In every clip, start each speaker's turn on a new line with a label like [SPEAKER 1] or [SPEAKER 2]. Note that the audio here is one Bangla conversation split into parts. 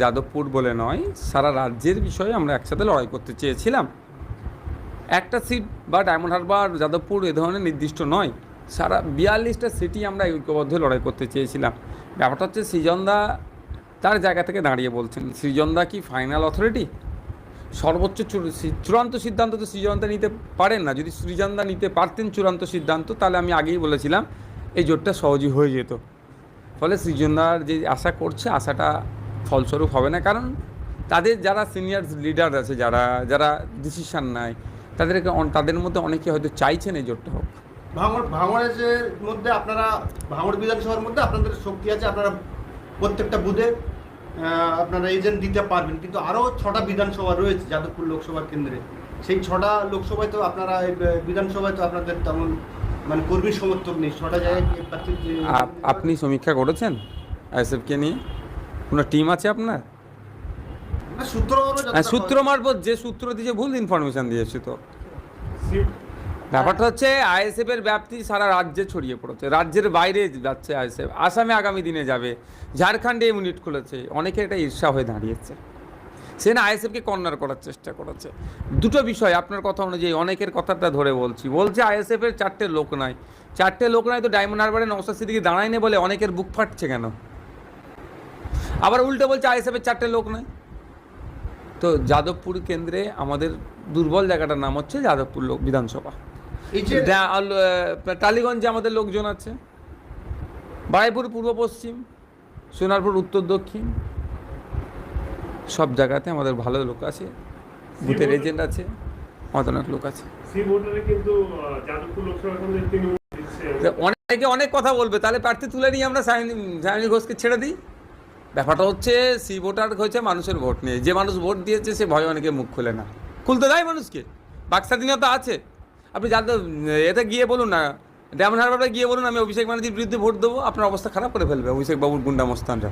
[SPEAKER 1] যাদবপুর বলে নয়, সারা রাজ্যের বিষয়ে আমরা একসাথে লড়াই করতে চেয়েছিলাম। একটা সিট বা ডায়মন্ড হারবার যাদবপুর এ ধরনের নির্দিষ্ট নয়, সারা 42টা সিটই আমরা ঐক্যবদ্ধ লড়াই করতে চেয়েছিলাম। ব্যাপারটা হচ্ছে সৃজনদা তার জায়গা থেকে দাঁড়িয়ে বলছেন, সৃজনদা কি ফাইনাল অথরিটি? সর্বোচ্চ চূড়ান্ত সিদ্ধান্ত তো সৃজনদা নিতে পারেন না। যদি সৃজনদা নিতে পারতেন চূড়ান্ত সিদ্ধান্ত, তাহলে আমি আগেই বলেছিলাম এই জোটটা সহজই হয়ে যেত। ফলে সৃজনদার যে আশা করছে, আশাটা ফলস্বরূপ হবে না। কারণ তাদের যারা সিনিয়র লিডার আছে, যারা যারা ডিসিশান নেয়, তাদের মধ্যে অনেকে হয়তো চাইছেন এই জোটটা হোক।
[SPEAKER 2] ভাঙড়ের মধ্যে আপনারা, ভাঙড় বিধানসভার মধ্যে আপনাদের শক্তি আছে, আপনারা প্রত্যেকটা বুথে আপনারা এজেন্ট দিতে পারবেন, কিন্তু আরও 6টা বিধানসভা রয়েছে যাদবপুর লোকসভা কেন্দ্রে। সেই 6টা লোকসভায় তো আপনারা, বিধানসভায় তো আপনাদের তেমন মানে কর্মী সমর্থক নেই। 6টা জায়গায়
[SPEAKER 1] আপনি সমীক্ষা করেছেন আইএসএফকে নিয়ে? কোনো টিম আছে আপনার? সূত্র মারফত যে সূত্র দিয়েছে ভুল ইনফরমেশন দিয়েছে। তো ব্যাপারটা হচ্ছে আইএসএফের ব্যাপ্তি সারা রাজ্যে ছড়িয়ে পড়েছে, রাজ্যের বাইরে যাচ্ছে আইএসএফ, আসামে আগামী দিনে যাবে, ঝাড়খণ্ডে ইউনিট খুলেছে। অনেকে এটা ঈর্ষা হয়ে দাঁড়িয়েছে, সে না আইএসএফকে কর্নার করার চেষ্টা করেছে। দুটো বিষয় আপনার কথা অনুযায়ী, অনেকের কথাটা ধরে বলছে আইএসএফের 4টে লোক নাই। 4টে লোক নাই তো ডায়মন্ড হারবারে নওশাদ সিদ্দিকী দাঁড়ায় না বলে অনেকের বুক ফাটছে কেন? আবার উল্টে বলছে আইএসএফের 4টে লোক নাই। তো যাদবপুর কেন্দ্রে আমাদের দুর্বল জায়গাটার নাম হচ্ছে যাদবপুর বিধানসভা। টালিগঞ্জে আমাদের লোকজন আছে, বারাইপুর পূর্ব পশ্চিম, সোনারপুর উত্তর দক্ষিণ, সব জায়গাতে আমাদের ভালো লোক আছে, বুথের এজেন্ট আছে, আমাদের অনেক লোক আছে। অনেকে অনেক কথা বলবে, তাহলে প্রার্থী তুলে নিয়ে আমরা সায়নী ঘোষকে ছেড়ে দিই। ব্যাপারটা হচ্ছে সি ভোটার হয়েছে মানুষের ভোট নিয়ে, যে মানুষ ভোট দিয়েছে সে ভয় অনেকে মুখ খুলে না, খুলতে দেয় মানুষকে, বাক স্বাধীনতা আছে। আপনি যাদের এতে গিয়ে বলুন না, ডায়মন্ড হারবারে গিয়ে বলুন আমি অভিষেক ব্যানার্জির বিরুদ্ধে ভোট দেবো, আপনার অবস্থা খারাপ করে ফেলবে অভিষেক বাবুর গুন্ডা মস্তানরা।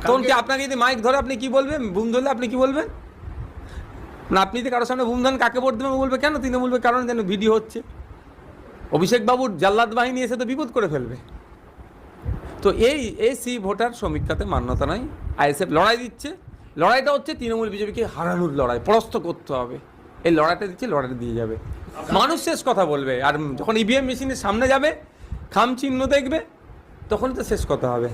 [SPEAKER 1] তখন কি আপনাকে যদি মাইক ধরে আপনি কি বলবেন? বুম ধরলে আপনি কি বলবেন? না, আপনি যদি কারোর সামনে বুম ধরেন কাকে ভোট দেবেন বলবে কেন? তিনি বলবে কারণ যেন ভিডিও হচ্ছে, অভিষেক বাবুর জাল্লাদ বাহিনী এসে তো বিপদ করে ফেলবে। তো এই সি ভোটার সমীক্ষাতে মান্যতা নয়। আইএসএফ লড়াই দিচ্ছে, লড়াইটা হচ্ছে তৃণমূল বিজেপিকে হারানোর লড়াই, পরাস্ত করতে হবে। এই লড়াইটা দিচ্ছে, লড়াইটা দিয়ে যাবে, মানুষ শেষ কথা বলবে। আর যখন ইভিএম মেশিনের সামনে যাবে, খাম চিহ্ন দেখবে, তখন তো শেষ কথা হবে।